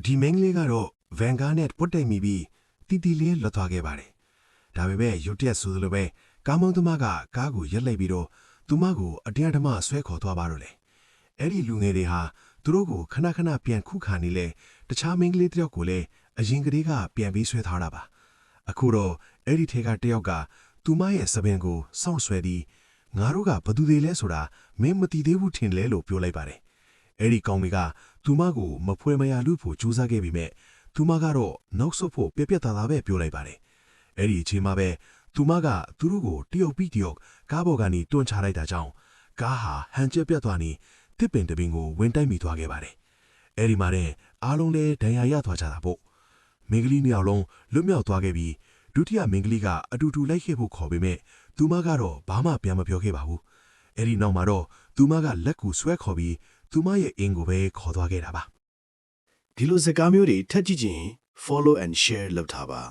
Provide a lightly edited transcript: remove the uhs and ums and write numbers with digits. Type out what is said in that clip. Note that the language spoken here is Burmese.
ဒီမင်းကလေးကတော့ဗန်ကားနဲ့ပုတ်တိတ်မိပြီးတီတီလေးလွတ်သွားခဲ့ပါတယ်ဒါပေမဲ့ရုတ်တရက်ဆိုလိုပဲကားမောင်းသမားကကားကိုရက်လိုက်ပြီးတော့သူမကိုအတင်းအဓမ္မဆွဲခေါ်သွားပါတော့လေအဲ့ဒီလူငယ်တွေဟာသူတို့ကိုခဏခဏပြန်ခုခံနေလေတခြားမင်းကလေးတယောက်ကိုလည်းအရင်ကတည်းကပြန်ပြီးဆွဲထားတာပါအခုတော့အဲ့ဒီထဲကတယောက်ကသူမရဲ့စပင်ကိုစောင့်ဆွဲပြီးငါတို့ကဘသူတွေလဲဆိုတာမင်းမသိသေးဘူးထင်လဲလို့ပြောလိုက်ပါတယ်အဲ့ဒီကောင်တွေကသူမကိုမဖွယ်မရလူဖို့ကြိုးစားခဲ့ပြီးမြဲသူမကတော့နောက်ဆုတ်ဖို့ပြက်သားသားပဲပြောလိုက်ပါတယ်အဲ့ဒီအချိန်မှာပဲသူမကသူတို့ကိုတယောက်ပြီးတယောက်ကားပေါ်ကနေတွန်းချလိုက်တာကြောင့်ကားဟာဟန်ကျက်ပြတ်သွားနေတစ်ပင်တပင်ကိုဝင်တိုက်မိသွားခဲ့ပါတယ်အဲ့ဒီမှာတဲ့အားလုံးလည်းဒဏ်ရာရသွားကြတာပေါ့မင်းကလေးနှစ်ယောက်လုံးလွတ်မြောက်သွားခဲ့ပြီးဒုတိယမင်းကလေးကအတူတူလိုက်ခဲ့ဖို့ခေါ်ပေမဲ့သူမကတော့ဘာမှပြန်မပြောခဲ့ပါဘူးအဲ့ဒီနောက်မှာတော့သူမကလက်ကူဆွဲခေါ်ပြီးသူမရဲ့အင်ကိုပဲခေါ်သွားခဲ့တာပါဒီလိုစကားမျိုးတွေထပ်ကြည့်ခြင်း follow and share လုပ်ထားပါ